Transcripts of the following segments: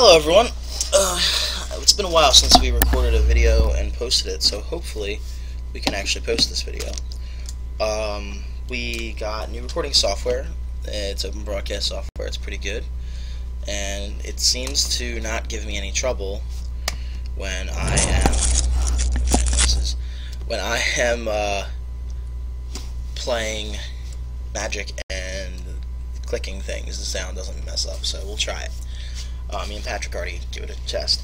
Hello everyone. It's been a while since we recorded a video and posted it, so hopefully we can actually post this video. We got new recording software. It's open broadcast software. It's pretty good, and it seems to not give me any trouble when I am playing Magic and clicking things. The sound doesn't mess up, so we'll try it. Me and Patrick already give it a test.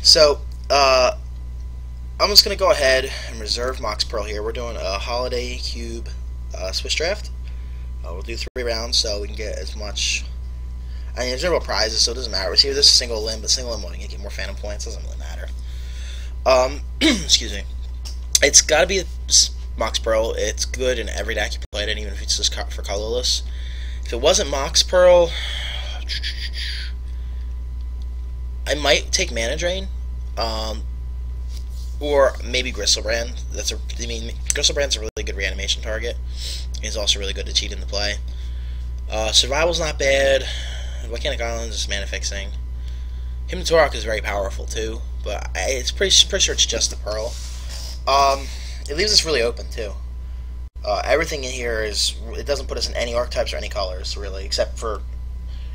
So, I'm just going to go ahead and reserve Mox Pearl here. We're doing a Holiday Cube Swiss Draft. We'll do 3 rounds so we can get as much... I mean, there's no real prizes, so it doesn't matter. See, this is single limb, but single limb won't get more Phantom points. Doesn't really matter. Excuse me. It's got to be Mox Pearl. It's good in every deck you play it in, even if it's just for colorless. If it wasn't Mox Pearl... I might take Mana Drain, or maybe Griselbrand. Griselbrand's a really good reanimation target. He's also really good to cheat in the play. Survival's not bad. Volcanic Island's just mana fixing. Turok is very powerful too, but it's pretty sure it's just the Pearl. It leaves us really open too. Everything in here it doesn't put us in any archetypes or any colors really, except for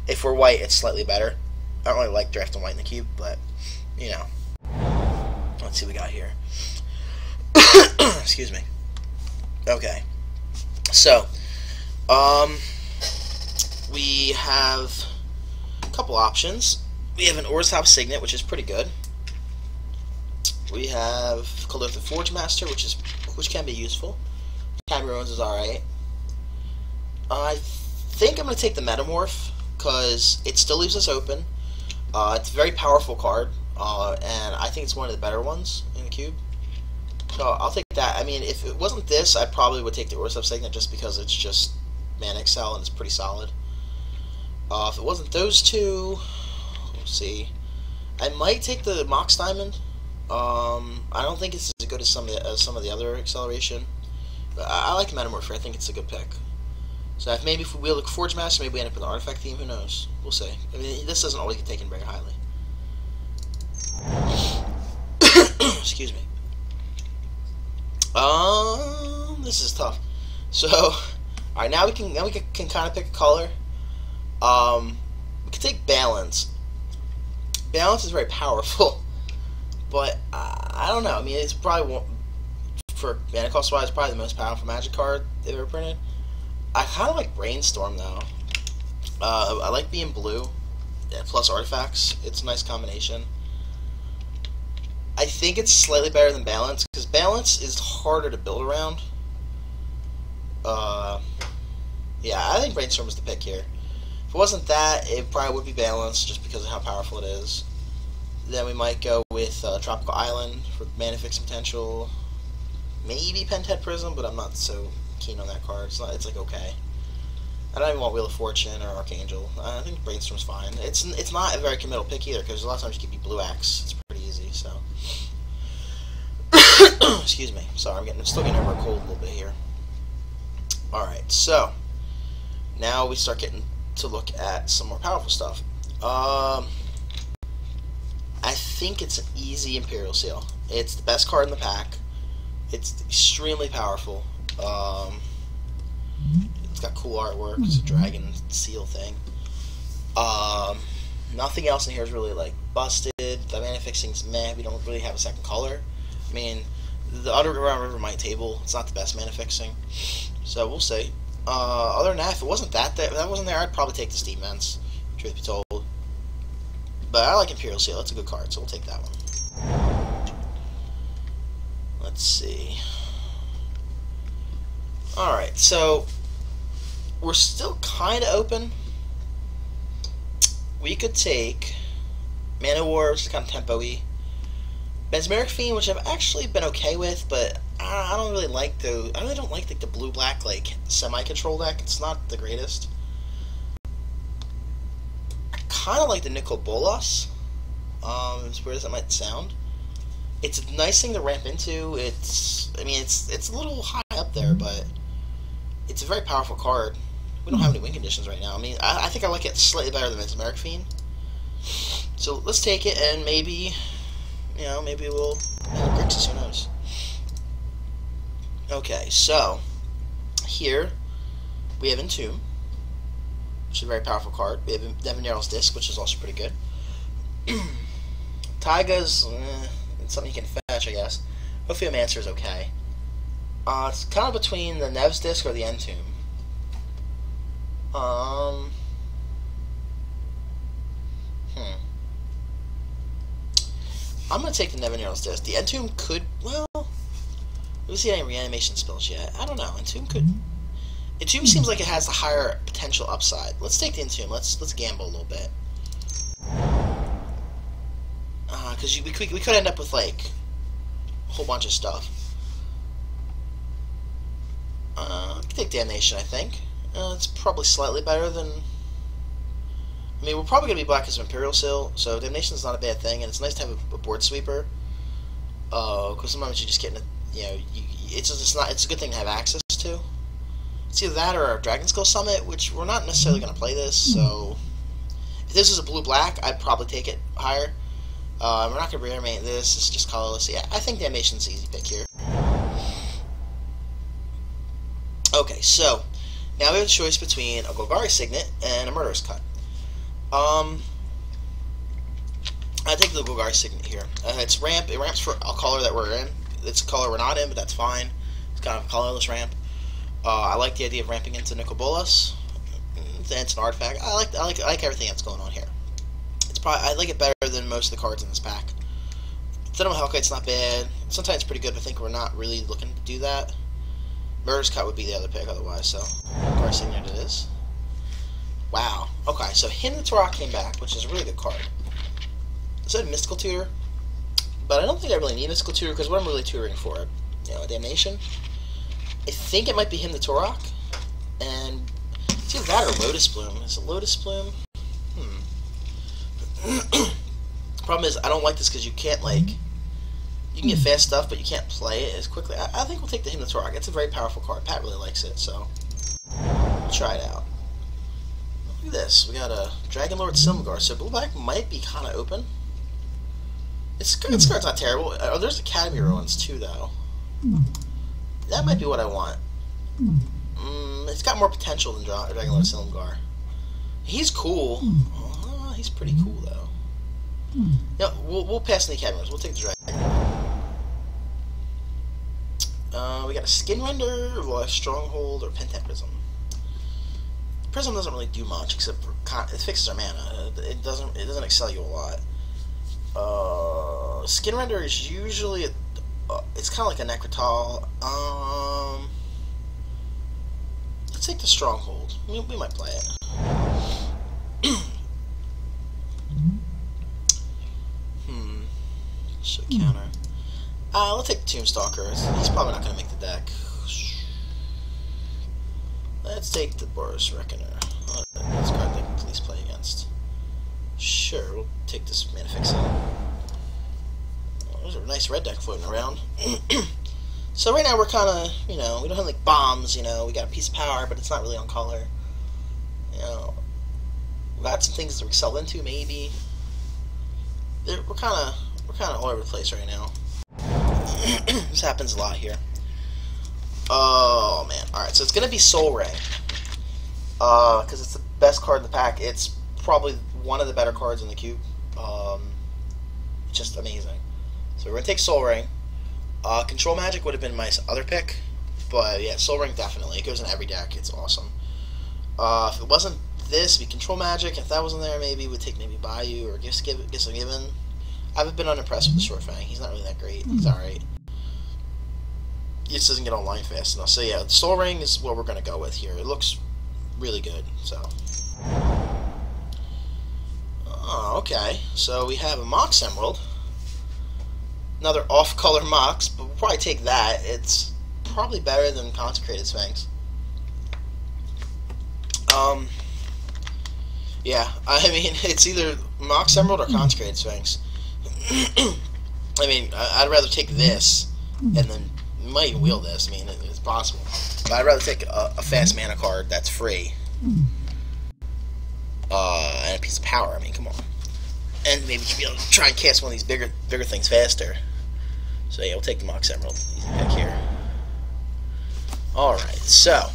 if we're white, it's slightly better. I don't really like drafting white in the cube, but, you know. Let's see what we got here. Excuse me. Okay. So, we have a couple options. We have an Orzhov Signet, which is pretty good. We have Kalotha Forgemaster, which can be useful. Time Ruins is alright. I think I'm going to take the Metamorph, because it still leaves us open. It's a very powerful card, and I think it's one of the better ones in the cube. So I'll take that. I mean, if it wasn't this, I probably would take the Orzhov Signet just because it's just Mana Excel and it's pretty solid. If it wasn't those two, we'll see. I might take the Mox Diamond. I don't think it's as good as some of the other acceleration, but I like Metamorph. I think it's a good pick. So if we look Forge Master, maybe we end up with an artifact theme, who knows? We'll see. I mean, this doesn't always get taken very highly. Excuse me. This is tough. So, alright, now we can kind of pick a color. We can take Balance. Balance is very powerful, but I don't know. I mean, it's probably for mana cost wise, probably the most powerful Magic card they've ever printed. I kind of like Brainstorm, though. I like being blue, plus artifacts. It's a nice combination. I think it's slightly better than Balance, because Balance is harder to build around. Yeah, I think Brainstorm is the pick here. If it wasn't that, it probably would be Balance, just because of how powerful it is. Then we might go with Tropical Island for mana fixing potential. Maybe Pentet Prism, but I'm not so keen on that card. It's like okay. I don't even want Wheel of Fortune or Archangel. I think Brainstorm's fine. It's not a very committal pick either, because a lot of times you can be Blue Axe. It's pretty easy. So, excuse me. Sorry, I'm still getting over a cold a little bit here. All right, so now we start getting to look at some more powerful stuff. I think it's an easy Imperial Seal. It's the best card in the pack. It's extremely powerful. It's got cool artwork. It's a dragon seal thing. Nothing else in here is really like busted. The mana fixing's meh. We don't really have a second color. I mean, the Underground Rivermite table, it's not the best mana fixing. So we'll see. Other than that, if it wasn't that wasn't there, I'd probably take the Steam Vents, truth be told. But I like Imperial Seal. It's a good card, so we'll take that one. Let's see. Alright, so we're still kind of open. We could take Mana War, which is kind of tempo-y. Mesmeric Fiend, which I've actually been okay with, but I don't really like those. I really don't like the blue-black like semi-control deck. It's not the greatest. I kind of like the Nicol Bolas. As weird as that might sound. It's a nice thing to ramp into. I mean, it's a little high up there, but it's a very powerful card. We don't have any win conditions right now. I mean, I think I like it slightly better than Mesmeric Fiend. So let's take it, and maybe, you know, maybe we'll end up Grixis, who knows. Okay, so here we have Entomb, which is a very powerful card. We have Devanaryl's Disc, which is also pretty good. Taiga's it's something you can fetch, I guess. Ophiomancer is okay. It's kind of between the Nev's Disc or the Entomb. I'm going to take the Devanaryl's Disc. The Entomb could, well, we see any reanimation spells yet. I don't know. Entomb could. Entomb seems like it has the higher potential upside. Let's take the Entomb. Let's gamble a little bit. Because we could end up with, like, a whole bunch of stuff. I can take Damnation, I think. It's probably slightly better than... I mean, we're probably going to be black as Imperial Seal, so Damnation's not a bad thing, and it's nice to have a board sweeper. Because sometimes you just get in a, you know, it's a good thing to have access to. It's either that or a Dragon Skull Summit, which we're not necessarily going to play this, so... If this is a blue-black, I'd probably take it higher. We're not going to reanimate this, it's just colorless. Yeah, I think Damnation's an easy pick here. Okay, so, now we have a choice between a Golgari Signet and a Murderous Cut. I take the Golgari Signet here. It ramps for a color that we're in. It's a color we're not in, but that's fine. It's kind of a colorless ramp. I like the idea of ramping into Nicol Bolas. It's an artifact. I like everything that's going on here. I like it better than most of the cards in this pack. Thinum Hellkite's not bad. Sometimes it's pretty good, but I think we're not really looking to do that. Murderous Cut would be the other pick otherwise, so Golgari Signet it is. Wow. Okay, so Hymn to Tourach came back, which is a really good card. Is that a Mystical Tutor? But I don't think I really need Mystical Tutor, because what I'm really tutoring for, you know, Damnation. I think it might be Hymn to Tourach, and it's either that or Lotus Bloom. Is it Lotus Bloom? Problem is, I don't like this because you can't, like, you can get fast stuff, but you can't play it as quickly. I think we'll take the Hymn to Tourach. It's a very powerful card. Pat really likes it, so we'll try it out. Look at this. We got a Dragonlord Silumgar, so blue-black might be kind of open. This card's not terrible. Oh, there's Academy Ruins, too, though. That might be what I want. It's got more potential than Dragonlord Silumgar. He's cool. He's pretty cool, though. Yeah, we'll pass the Academy Ruins. We'll take the Dragon. We got a Skinrender, Lost Stronghold, or Pentad Prism. Prism doesn't really do much except for it fixes our mana. It doesn't excel you a lot. Skinrender is usually it's kind of like a Necrotal. Let's take the Stronghold. We might play it. So counter. Let's take the Tombstalker. He's probably not going to make the deck. Let's take the Boros Reckoner. That's a card they can please play against. Sure, we'll take this Manifixing. There's a nice red deck floating around. So right now we're kind of, you know, we don't have like bombs, you know, we got a piece of power, but it's not really on color. You know, we got some things to excel into, maybe. We're kind of all over the place right now. This happens a lot here. Oh man! All right, so it's gonna be Sol Ring, because it's the best card in the pack. It's probably one of the better cards in the cube. It's just amazing. So we're gonna take Sol Ring. Control Magic would have been my other pick, but yeah, Sol Ring definitely. It goes in every deck. It's awesome. If it wasn't this, it'd be Control Magic. If that wasn't there, maybe we'd take maybe Bayou or Gifts Given. I haven't been unimpressed with the Short Fang. He's not really that great. He's alright. He just doesn't get online fast enough. So yeah, the Sol Ring is what we're going to go with here. It looks really good. So, okay. So we have a Mox Emerald. Another off-color Mox, but we'll probably take that. It's probably better than Consecrated Sphinx. Yeah, I mean, it's either Mox Emerald or Consecrated Sphinx. I mean, I'd rather take this, and then you might even wield this. I mean, it's possible. But I'd rather take a fast mana card that's free. And a piece of power. I mean, come on. and maybe be able to try and cast one of these bigger things faster. So yeah, we'll take the Mox Emerald. Easy pick here. Alright, so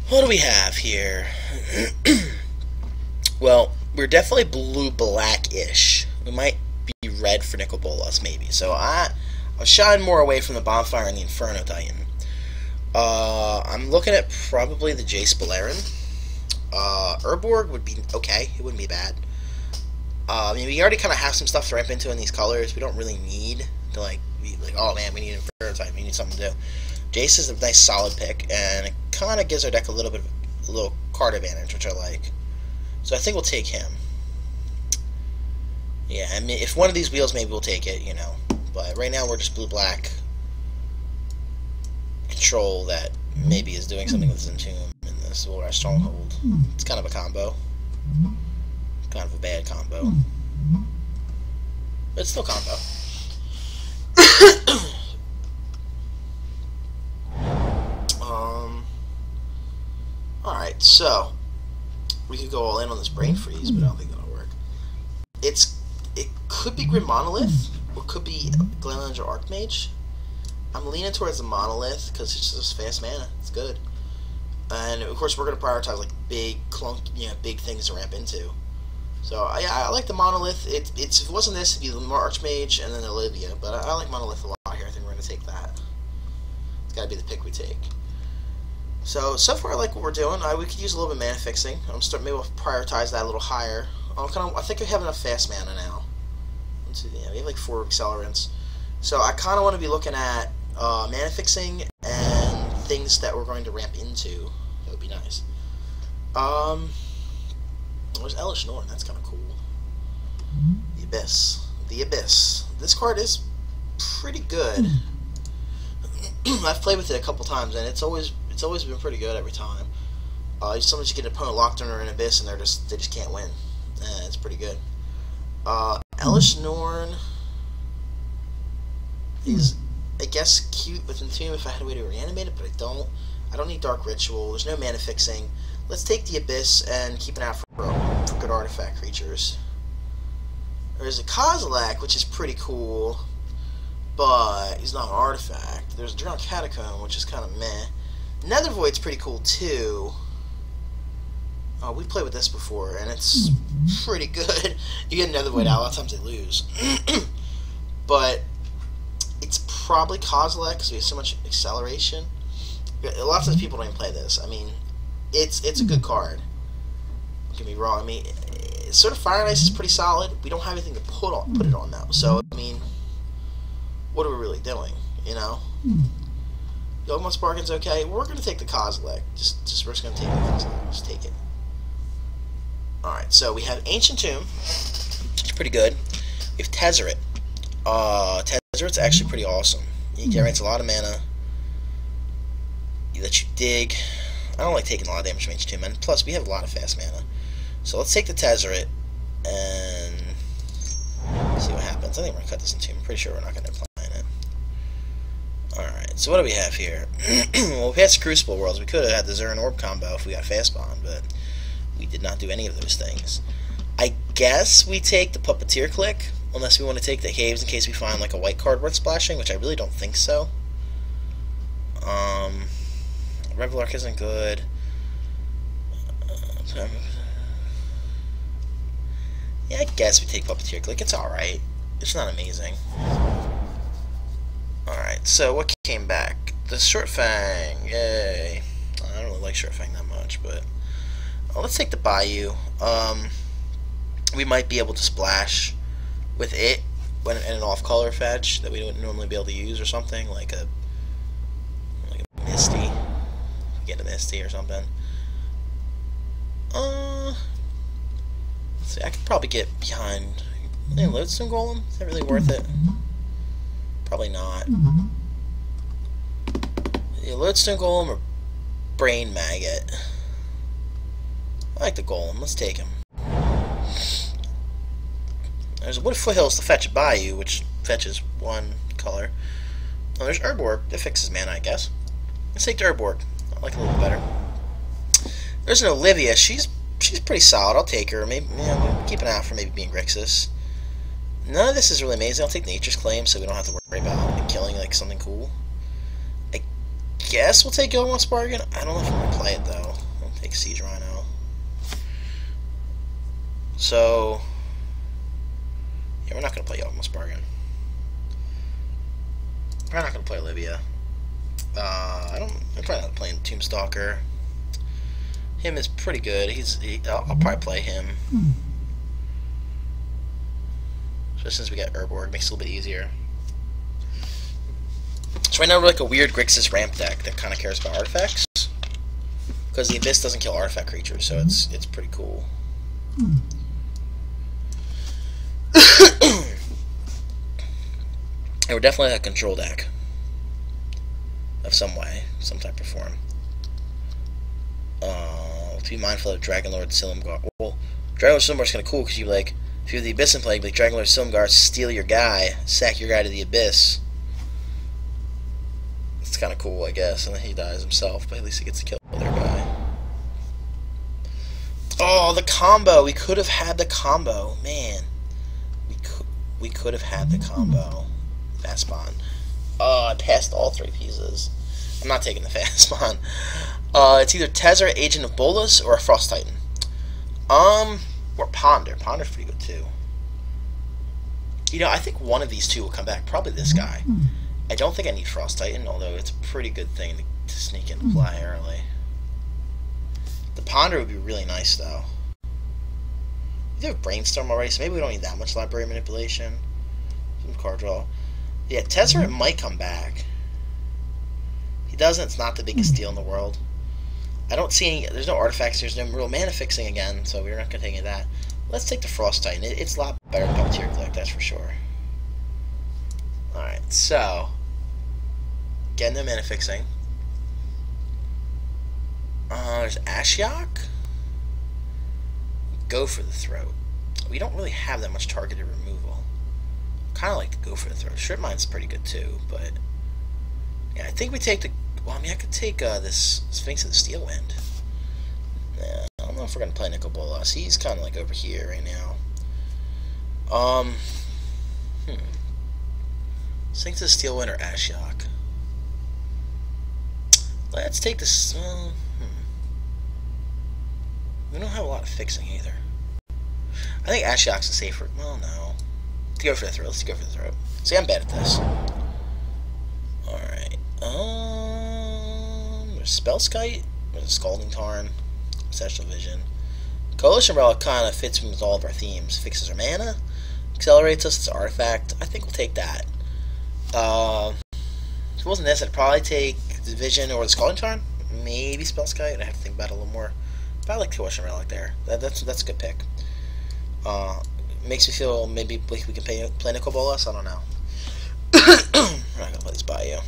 what do we have here? Well, we're definitely blue-black-ish. We might be red for Nicol Bolas, maybe. So I'll shy more away from the Bonfire and the Inferno Titan. I'm looking at probably the Jace Beleren. Urborg would be okay. It wouldn't be bad. I mean, we already kind of have some stuff to ramp into in these colors. We don't really need to, like, be like, oh man, we need an Inferno Titan. We need something to do. Jace is a nice solid pick, and it kind of gives our deck a little card advantage, which I like. So I think we'll take him. Yeah, I mean, if one of these wheels, maybe we'll take it, you know. But right now we're just blue-black control that maybe is doing something with Zentomb, and this is our Stronghold. It's kind of a combo. Kind of a bad combo. But it's still combo. Alright, so we could go all in on this Brain Freeze, but I don't think that'll work. It could be Grim Monolith, or it could be Glenlange or Archmage. I'm leaning towards the Monolith because it's just fast mana. It's good, and of course we're gonna prioritize like big big things to ramp into. So yeah, I like the Monolith. If it wasn't this, it'd be more Archmage and then Olivia. But I like Monolith a lot here. I think we're gonna take that. It's gotta be the pick we take. So far I like what we're doing. We could use a little bit of mana fixing. Maybe we'll prioritize that a little higher. I think we have enough fast mana now. Yeah, we have like 4 accelerants. So I kind of want to be looking at mana fixing and things that we're going to ramp into. That would be nice. There's Elesh Norn. That's kind of cool. The Abyss. The Abyss. This card is pretty good. I've played with it a couple times, and it's always been pretty good every time. Sometimes you get an opponent locked under an Abyss, and they just can't win. It's pretty good. Elesh Norn is, I guess, cute with Entomb if I had a way to reanimate it, but I don't. I don't need Dark Ritual. There's no mana fixing. Let's take the Abyss and keep an eye for good artifact creatures. There's a Kozilek, which is pretty cool, but he's not an artifact. There's a Drowned Catacomb, which is kind of meh. Nether Void's pretty cool too. We played with this before, and it's pretty good. You get Nether Void out, a lot of times they lose. But it's probably Kozilek, because we have so much acceleration. A lot of times people don't even play this. I mean, it's a good card. Don't get me wrong. I mean, sort of Fire and Ice is pretty solid. We don't have anything to put it on now. So, I mean, what are we really doing, you know? Yawgmoth Sparkin's okay. We're going to take the Kozilek. We're just going to take the Kozilek. Just take it. Alright, so we have Ancient Tomb, which is pretty good. We have Tezzeret. Tezzeret's actually pretty awesome. It generates a lot of mana. You let you dig. I don't like taking a lot of damage from Ancient Tomb, and plus we have a lot of fast mana. So let's take the Tezzeret and see what happens. I think we're going to cut this in two. I'm pretty sure we're not going to implant it. Alright, so what do we have here? Well, we passed the Crucible Worlds. We could have had the Zerrin Orb combo if we got Fast Bond, but we did not do any of those things. I guess we take the Puppeteer Click, unless we want to take the Caves in case we find like a white card worth splashing, which I really don't think so. Revelark isn't good. Yeah, I guess we take Puppeteer Click. It's alright. It's not amazing. Alright, so what came back? The Short Fang. Yay. I don't really like Short Fang that much, but let's take the Bayou. We might be able to splash with it when in an off-color fetch that we wouldn't normally be able to use or something, like a Misty. Get a Misty or something. Let's see, I could probably get behind Lodestone Golem. Is that really worth it? Probably not. Yeah, Lodestone Golem or Brain Maggot. I like the Golem. Let's take him. There's Wood Foothills to fetch a Bayou, which fetches one color. Oh, there's Urborg. That fixes mana, I guess. Let's take the Urborg. I like it a little better. There's an Olivia. She's she's pretty solid. I'll take her. Maybe, we'll keep an eye out for maybe being Grixis. None of this is really amazing. I'll take Nature's Claim so we don't have to worry about killing like something cool. I guess we'll take Gilmore Bargain. I don't know if I'm gonna play it though. I'll take Siege Rhino. So yeah, we're not gonna play Gilmore Bargain. We're not gonna play Olivia. I'm probably not playing Tombstalker. Him is pretty good. I'll probably play him. Just since we got Urborg, makes it a little bit easier. So right now we're like a weird Grixis ramp deck that kind of cares about artifacts, because the Abyss doesn't kill artifact creatures, so it's pretty cool. And we're definitely a control deck of some way, some type of form. To be mindful of Dragonlord Silumgar. Well, Dragonlord Silumgar is kind of cool because you like, if you have the Abyss in play, like Dragonlord Silumgar, steal your guy, sack your guy to the Abyss. It's kind of cool, I guess, and then he dies himself, but at least he gets to kill their guy. Oh, the combo! We could have had the combo, man. We could have had the combo. Fast spawn. Oh, I passed all 3 pieces. I'm not taking the fast spawn. It's either Tezzeret, Agent of Bolas, or a Frost Titan. Or Ponder. Ponder's pretty good too. You know, I think one of these two will come back. Probably this guy. I don't think I need Frost Titan, although it's a pretty good thing to sneak into play early. The Ponder would be really nice, though. We have Brainstorm already, so maybe we don't need that much library manipulation. Some card draw. Yeah, Tezzeret might come back. If he doesn't, it's not the biggest deal in the world. I don't see any. There's no artifacts. There's no real mana fixing again, so we're not going to take any of that. Let's take the Frost Titan. It's a lot better than Puppeteer Click, that's for sure. Alright, so. Getting the mana fixing. There's Ashiok. Go for the Throat. We don't really have that much targeted removal. Kind of like to go for the Throat. Strip Mine's pretty good too, but. Yeah, I think we take the. Well, I mean, I could take this Sphinx of the Steel Wind. Yeah, I don't know if we're gonna play Nicol Bolas. He's kind of like over here right now. Sphinx of the Steel Wind or Ashiok. Let's take this. We don't have a lot of fixing either. I think Ashiok's a safer. Well, no. Let's go for the Throat. Let's go for the Throat. See, I'm bad at this. Alright. There's Spellskite. There's Scalding Tarn. Ancestral Vision. Coalition Relic kind of fits with all of our themes. Fixes our mana. Accelerates us. It's an artifact. I think we'll take that. If it wasn't this, I'd probably take the Vision or the Scalding Tarn. Maybe Spellskite. I have to think about it a little more. But I like Coalition Relic there. That's a good pick. Makes me feel maybe we can play Nicol Bolas. I don't know. We're not gonna play this by you.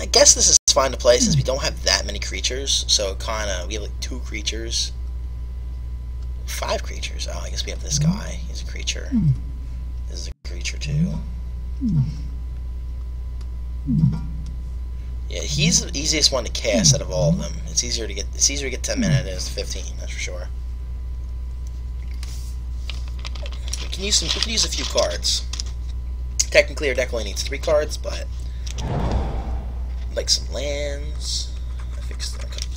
I guess this is fine to play since we don't have that many creatures. So we have like 2 creatures, 5 creatures. Oh, I guess we have this guy. He's a creature. This is a creature too. Yeah, he's the easiest one to cast out of all of them. It's easier to get 10 mana than it is 15. That's for sure. We can use a few cards. Technically, our deck only needs 3 cards, but like some lands.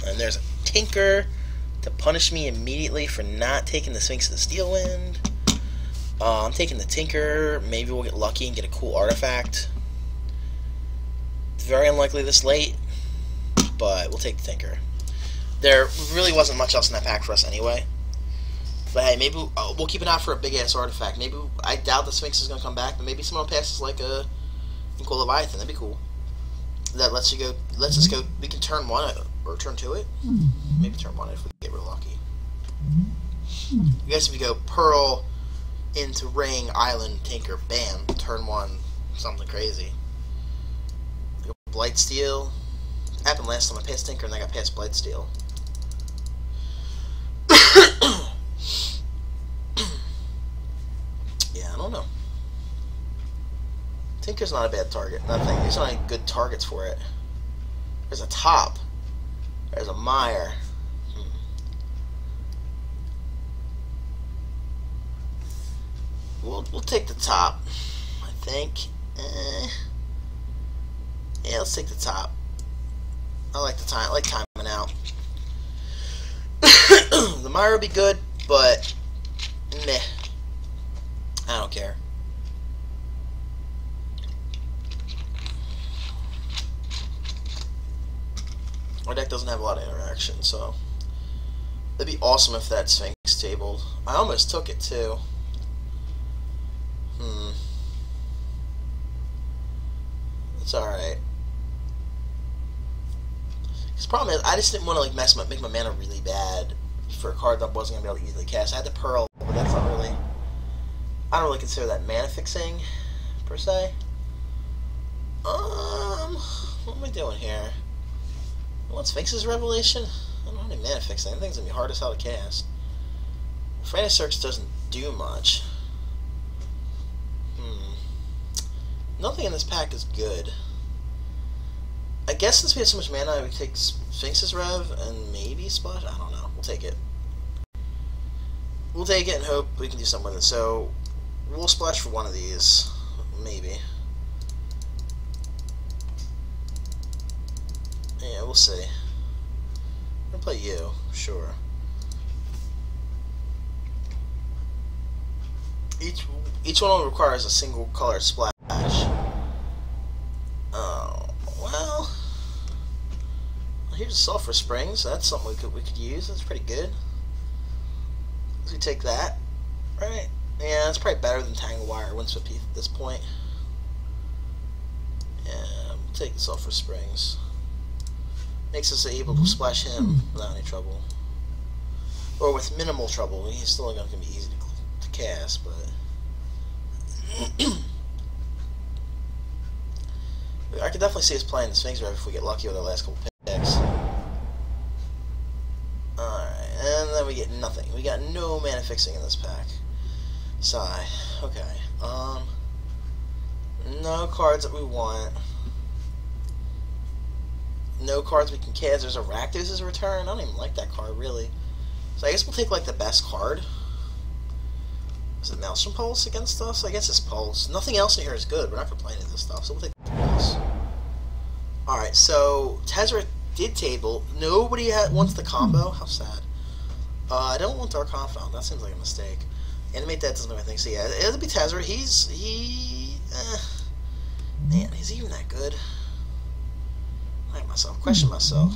And there's a Tinker to punish me immediately for not taking the Sphinx of the Steel Wind. I'm taking the Tinker. Maybe we'll get lucky and get a cool artifact. It's very unlikely this late, but we'll take the Tinker. There really wasn't much else in that pack for us anyway. But hey, maybe we'll keep an eye for a big-ass artifact. Maybe, I doubt the Sphinx is going to come back, but maybe someone will pass us like a Inkwell Leviathan. That'd be cool. That lets us go, we can turn 1 or turn 2 it. Maybe turn 1 if we get real lucky. I guess if we go Pearl into Ring, Island, Tinker, bam, turn 1, something crazy. Go Blightsteel. It happened last time I passed Tinker and I got past Blightsteel. Yeah, I don't know. Tinker's not a bad target. There's not any good targets for it. There's a Top. There's a Mire. We'll take the top, I think. Yeah, let's take the top. I like timing out. The Myra would be good, but meh. I don't care. Our deck doesn't have a lot of interaction, so it'd be awesome if that Sphinx tabled. I almost took it too. It's alright. The problem is, I just didn't want to like make my mana really bad for a card that I wasn't gonna be able to easily cast. I had the Pearl, but that's not really. I don't really consider that mana fixing per se. What am I doing here? What Sphinx's Revelation? I don't know any mana fixing. That thing's gonna be hard as hell to cast. Frantic Search doesn't do much. Nothing in this pack is good. I guess since we have so much mana, we take Sphinx's Rev and maybe Splash. I don't know. We'll take it. We'll take it and hope we can do something with it. So we'll splash for one of these, maybe. Yeah, we'll see. I'm gonna play you, sure. Each one requires a single color splash. Oh well. Here's Sulphur Springs. That's something we could use. That's pretty good. So we take that, right? Yeah, it's probably better than Tangle Wire Windswept Heath at this point. Yeah, we'll take the Sulphur Springs. Makes us able to splash him without any trouble, or with minimal trouble. He's still not going to be easy to cast, but I could definitely see us playing the Sphinx Rev if we get lucky with our last couple picks. Alright, and then we get nothing. We got no mana fixing in this pack. Sigh. Okay. No cards that we want. No cards we can cast. There's a Rakdos' Return. I don't even like that card, really. So I guess we'll take, like, the best card. Is it Maelstrom Pulse against us? I guess it's Pulse. Nothing else in here is good. We're not complaining of this stuff, so we'll take the Pulse. Alright, so Tezzeret did table. Nobody wants the combo. How sad. I don't want Dark Confidant. That seems like a mistake. Animate that doesn't do anything. So yeah, it'll be Tezzeret. Man, is he even that good? I like myself. Question myself.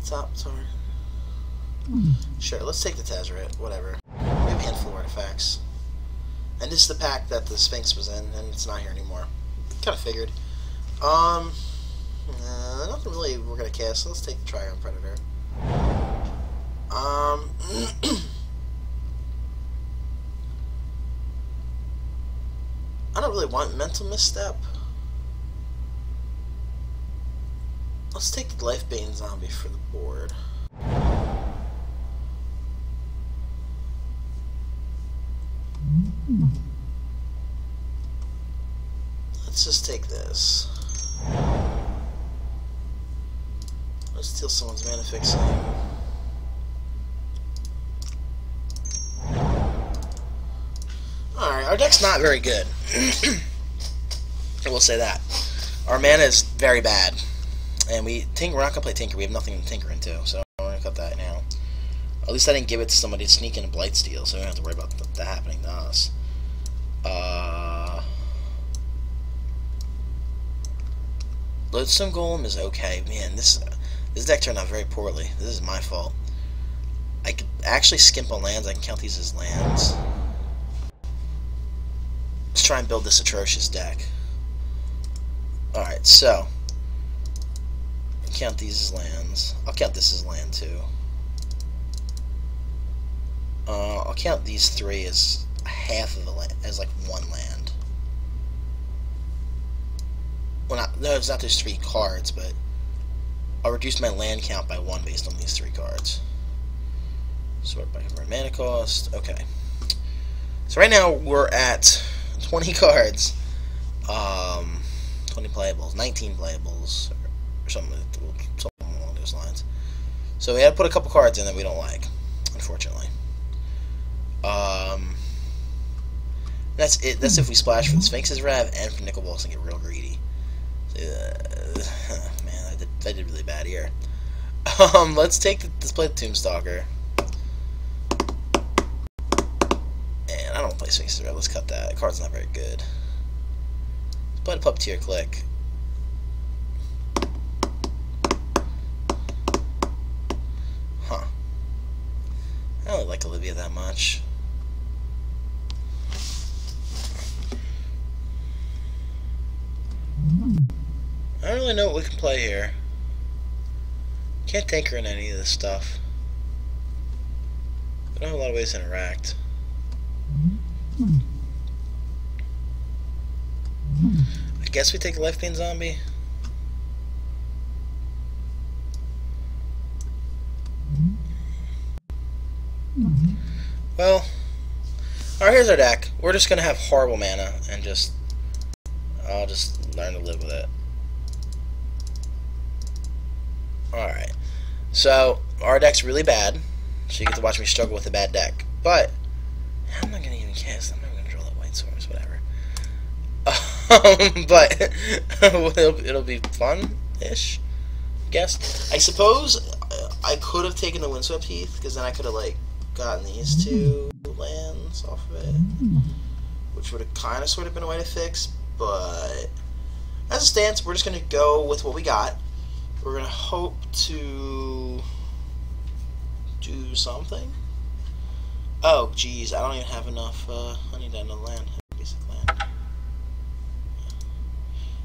Top target. Sure, let's take the Tezzeret. Whatever. We have a handful of artifacts. And this is the pack that the Sphinx was in, and it's not here anymore. Kind of figured. Nothing really we're gonna cast, so let's take the Trigon Predator. I don't really want Mental Misstep. Let's take the Lifebane Zombie for the board. Let's just take this. Let's steal someone's mana fixing. Alright, our deck's not very good. I will say that. Our mana is very bad. And we're not going to play Tinker. We have nothing to tinker into, so we're going to cut that now. At least I didn't give it to somebody to sneak in a Blightsteel, so we don't have to worry about that happening to us. Lodestone Golem is okay. Man, this deck turned out very poorly. This is my fault. I could actually skimp on lands. I can count these as lands. Let's try and build this atrocious deck. Alright, so count these as lands. I'll count this as land too. I'll count these three as half of the land, as like one land. Well, no, it's not those three cards, but I'll reduce my land count by 1 based on these 3 cards. Sort by mana cost. Okay. So right now we're at 20 cards. 20 playables, 19 playables, or something along those lines. So we had to put a couple cards in that we don't like. unfortunately. That's it. That's if we splash for the Sphinx's Rev and for Nicol Bolas and get real greedy. Man, I did really bad here. Let's play the Tombstalker. And I don't play Sphinx's Rev. Let's cut that. The card's not very good. Let's play the Puppeteer Click. Huh. I don't really like Olivia that much. I don't really know what we can play here. Can't take her in any of this stuff. We don't have a lot of ways to interact. I guess we take a Life Gain Zombie. Well, alright, here's our deck. We're just gonna have horrible mana and I'll just learn to live with it. Alright. So, our deck's really bad, so you get to watch me struggle with a bad deck. But, I'm not gonna even cast, I'm not gonna draw that White Source, whatever. But, it'll be fun-ish, I guess. I suppose I could have taken the Windswept Heath, because then I could have, like, gotten these two lands off of it, which would have kind of sort of been a way to fix, but as it stands, we're just going to go with what we got. We're going to hope to do something. Oh, geez, I don't even have enough, I need another land, basic land.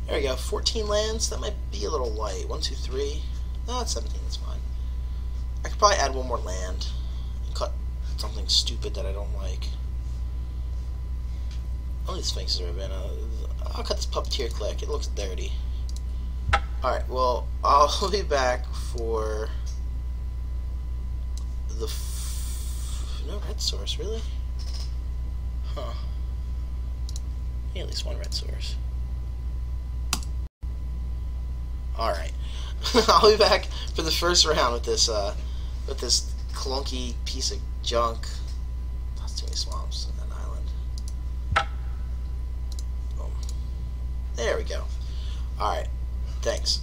There we go, 14 lands, that might be a little light. 1, 2, 3, no, it's 17, that's fine. I could probably add one more land and cut something stupid that I don't like. Only the Sphinx's Rev in. I'll cut this Puppeteer Click. It looks dirty. Alright, well, I'll be back for the no red source, really? Huh. At least one red source. Alright. I'll be back for the first round with this clunky piece of junk. That's too many swamps on that island. Boom. There we go. Alright. Thanks.